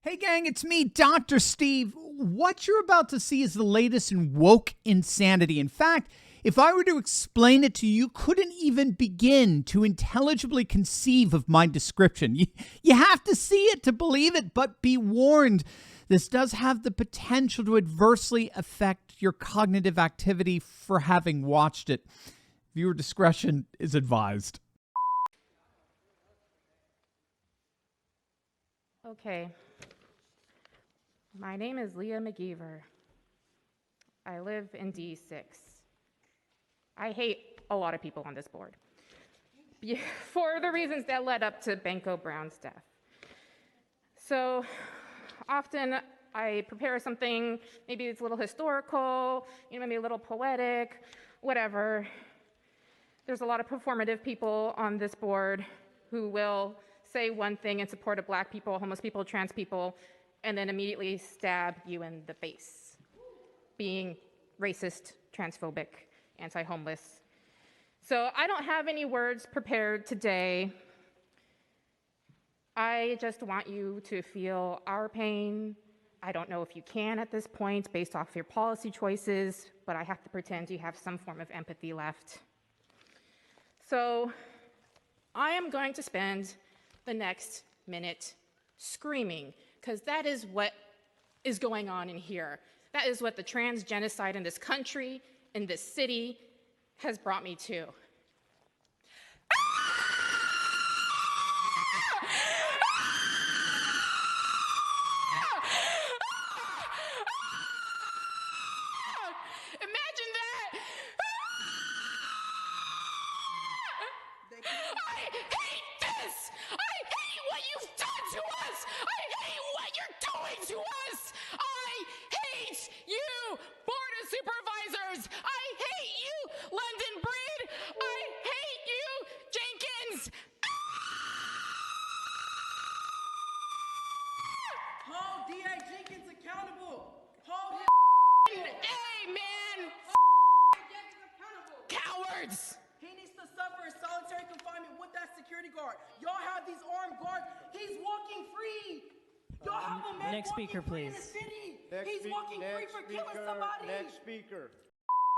Hey gang, it's me, Dr. Steve. What you're about to see is the latest in woke insanity. In fact, if I were to explain it to you, you couldn't even begin to intelligibly conceive of my description. You have to see it to believe it, but be warned, this does have the potential to adversely affect your cognitive activity for having watched it. Viewer discretion is advised. Okay. My name is Leah McGeever. I live in D6. I hate a lot of people on this board for the reasons that led up to Banko Brown's death. So often I prepare something, maybe it's a little historical, maybe a little poetic, whatever. There's a lot of performative people on this board who will say one thing in support of Black people, homeless people, trans people, and then immediately stab you in the face, being racist, transphobic, anti-homeless. So I don't have any words prepared today. I just want you to feel our pain. I don't know if you can at this point based off your policy choices, but I have to pretend you have some form of empathy left. So I am going to spend the next minute screaming, because that is what is going on in here. That is what the trans genocide in this country, in this city, has brought me to. Imagine that! I hate this! I hate what you've done to us! I hate what you're doing to us! I hate you, Board of Supervisors! I hate you, London Breed! I hate you, Jenkins! Hold D.A. Jenkins accountable! Hold him Hey, man! Jenkins accountable! Cowards! He needs to suffer in solitary confinement with that security guard. Y'all have these armed guards. He's walking free. Y'all have a man next speaker, walking free in the please. city. He's walking free for killing somebody. Next speaker.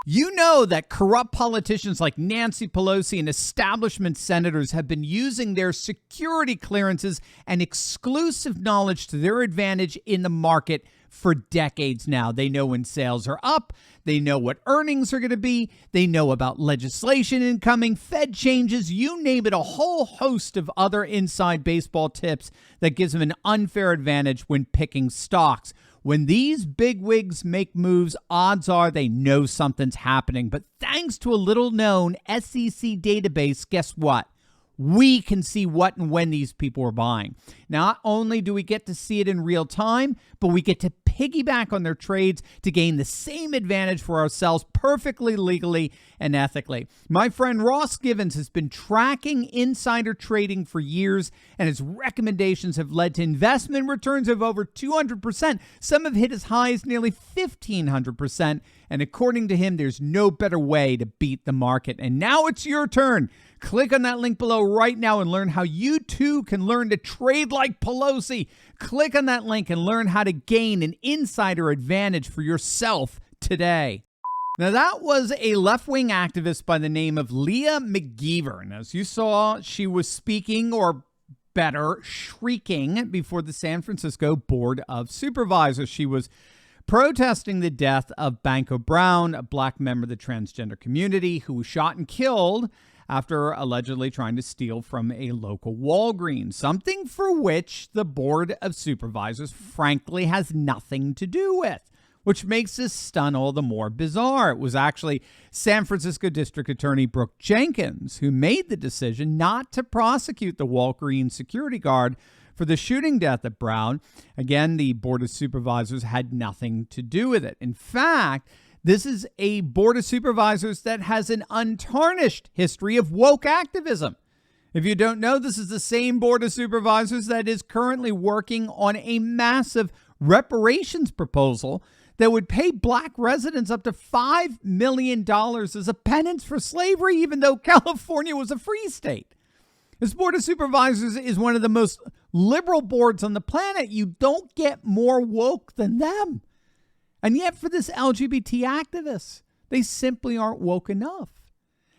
You know that corrupt politicians like Nancy Pelosi and establishment senators have been using their security clearances and exclusive knowledge to their advantage in the market for decades now. They know when sales are up. They know what earnings are going to be. They know about legislation incoming, Fed changes, you name it, a whole host of other inside baseball tips that gives them an unfair advantage when picking stocks. When these bigwigs make moves, odds are they know something's happening. But thanks to a little-known SEC database, guess what? We can see what and when these people are buying. Not only do we get to see it in real time, but we get to piggyback on their trades to gain the same advantage for ourselves perfectly legally and ethically. My friend Ross Givens has been tracking insider trading for years, and his recommendations have led to investment returns of over 200%. Some have hit as high as nearly 1,500%. And according to him, there's no better way to beat the market. And now it's your turn. Click on that link below right now and learn how you too can learn to trade like Pelosi. Click on that link and learn how to gain an insider advantage for yourself today. Now, that was a left-wing activist by the name of Leah McGeever. And as you saw, she was speaking, or better, shrieking before the San Francisco Board of Supervisors. She was protesting the death of Banko Brown, a Black member of the transgender community who was shot and killed after allegedly trying to steal from a local Walgreens, something for which the Board of Supervisors frankly has nothing to do with, which makes this stunt all the more bizarre. It was actually San Francisco District Attorney Brooke Jenkins who made the decision not to prosecute the Walgreens security guard for the shooting death of Brown. Again, the Board of Supervisors had nothing to do with it. In fact, this is a Board of Supervisors that has an untarnished history of woke activism. If you don't know, this is the same Board of Supervisors that is currently working on a massive reparations proposal that would pay Black residents up to $5 million as a penance for slavery, even though California was a free state. This Board of Supervisors is one of the most liberal boards on the planet. You don't get more woke than them. And yet for this LGBT activists, they simply aren't woke enough.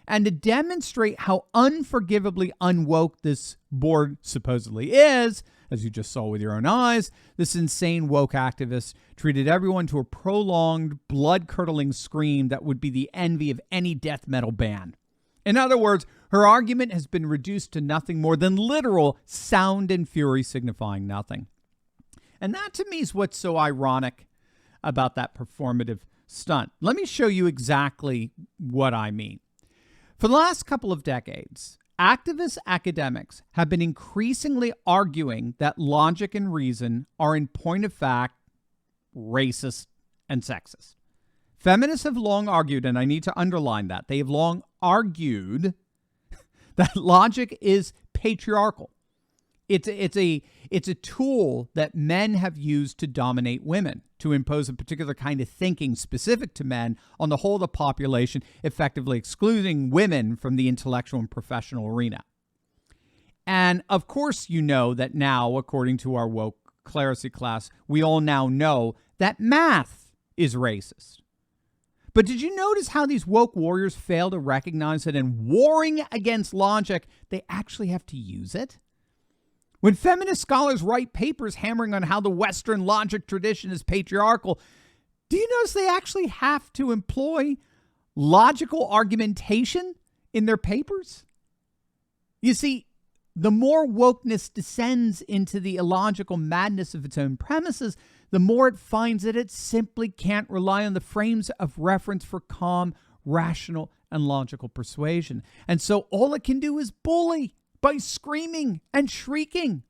And to demonstrate how unforgivably unwoke this board supposedly is, as you just saw with your own eyes, this insane woke activist treated everyone to a prolonged, blood-curdling scream that would be the envy of any death metal band. In other words, her argument has been reduced to nothing more than literal sound and fury signifying nothing. And that to me is what's so ironic about that performative stunt. Let me show you exactly what I mean. For the last couple of decades, activist academics have been increasingly arguing that logic and reason are in point of fact racist and sexist. Feminists have long argued, and I need to underline that, they have long argued that logic is patriarchal. It's a tool that men have used to dominate women, to impose a particular kind of thinking specific to men on the whole of the population, effectively excluding women from the intellectual and professional arena. And of course, you know that now, according to our woke clerisy class, we all now know that math is racist. But did you notice how these woke warriors fail to recognize that in warring against logic, they actually have to use it? When feminist scholars write papers hammering on how the Western logic tradition is patriarchal, do you notice they actually have to employ logical argumentation in their papers? You see, the more wokeness descends into the illogical madness of its own premises, the more it finds that it simply can't rely on the frames of reference for calm, rational, and logical persuasion. And so all it can do is bully by screaming and shrieking.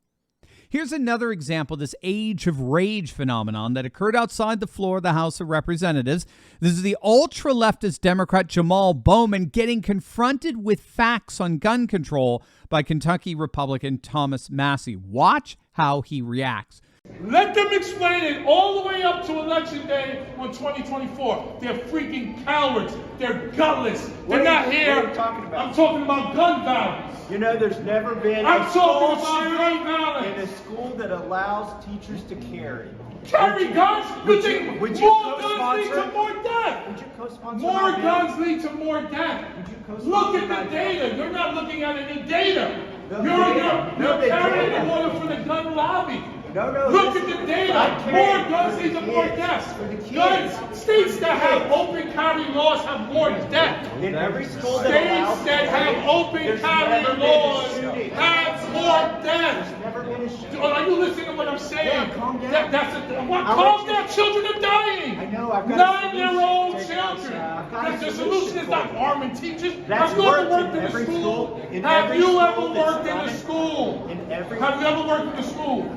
Here's another example of this age of rage phenomenon that occurred outside the floor of the House of Representatives. This is the ultra-leftist Democrat Jamal Bowman getting confronted with facts on gun control by Kentucky Republican Thomas Massie. Watch how he reacts. Let them explain it all the way up to Election Day on 2024. They're freaking cowards. They're gutless. They're not here. What are you talking about? I'm talking about gun violence. You know, there's never been I'm a school talking about gun shooting violence. in a school that allows teachers to carry. Carry guns? Would you more guns co-sponsor? lead to more death. Would you co-sponsor More my bill? guns lead to more death. Would you co-sponsor Look at my the bill? data. You're not looking at any data. No, You're the carrying data. the order for the gun lobby. No, Look this at the is- data. I More carry guns for lead the to more kids. deaths. For the kids. Guns. States For the that have kids. open carry laws have more death. In every school that allows States that have open there's carry never been a laws shooting. have more death. Never been a shooting. Are you listening to what I'm saying? Yeah, calm down. What? I'll Calm let you- down. Children are dying. I know, I've got a 9-year-old solution. children. I've got a The solution solution is for not you. arming teachers. That's Have you ever worked worked in in a every school? school. In Have every you school ever that's worked in done a it. school? In every Have you ever worked in a school?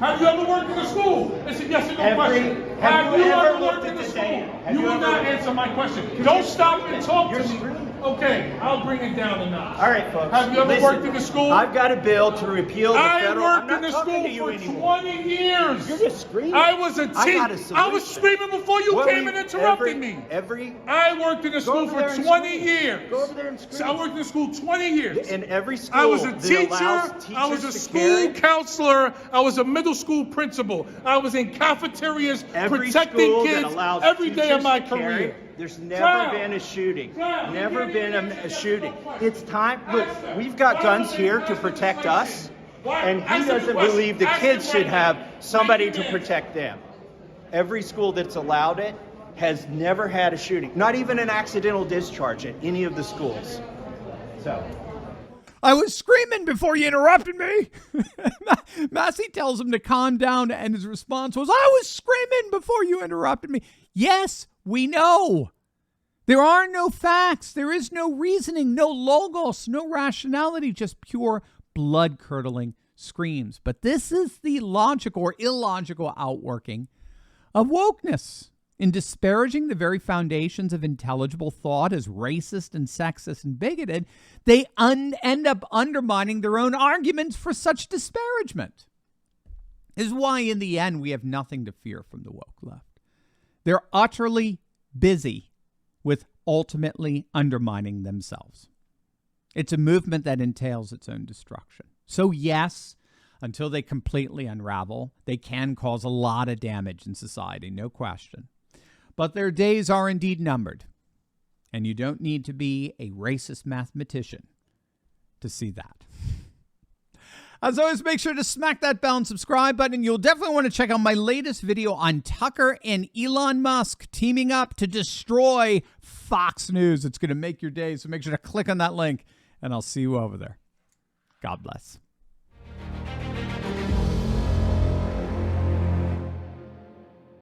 Have you ever worked in a school? It's a yes or no question. Have you ever worked looked in at a the school? data? Have You you will ever- not answer my question. Don't stop and talk You're to me. screaming. Okay, I'll bring it down a notch. All right, folks. Have you ever listen. worked in a school? I've got a bill to repeal the I federal. I'm worked not in a talking school to you for anymore. 20 years. You're just screaming. I was a I got a teacher. I was solution. screaming before you Well, came and interrupted me. Every I worked in a Go school over there for and 20 scream. years. Go over there and So scream. I worked in a school 20 years. in every school. I was a that teacher, allows I was a teachers to school carry. counselor, I was a middle school principal, I was in cafeterias Every protecting school kids that allows every day of teachers my to carry, career. there's never Clown. been a shooting. Clown. Never You been can't a even shooting. answer the It's time. Look, question. we've got Why guns don't you here to answer the protect question? us, Why? and he Answer the doesn't question. believe the Answer kids it should right have now. somebody Right to now. protect them. Every school that's allowed it has never had a shooting. Not even an accidental discharge at any of the schools. So. I was screaming before you interrupted me. Massey tells him to calm down, and his response was, I was screaming before you interrupted me. Yes, we know. There are no facts. There is no reasoning, no logos, no rationality, just pure blood-curdling screams. But this is the logical or illogical outworking of wokeness. In disparaging the very foundations of intelligible thought as racist and sexist and bigoted, they end up undermining their own arguments for such disparagement. This is why, in the end, we have nothing to fear from the woke left. They're utterly busy with ultimately undermining themselves. It's a movement that entails its own destruction. So yes, until they completely unravel, they can cause a lot of damage in society, no question. But their days are indeed numbered. And you don't need to be a racist mathematician to see that. As always, make sure to smack that bell and subscribe button. You'll definitely want to check out my latest video on Tucker and Elon Musk teaming up to destroy Fox News. It's going to make your day, so make sure to click on that link, and I'll see you over there. God bless.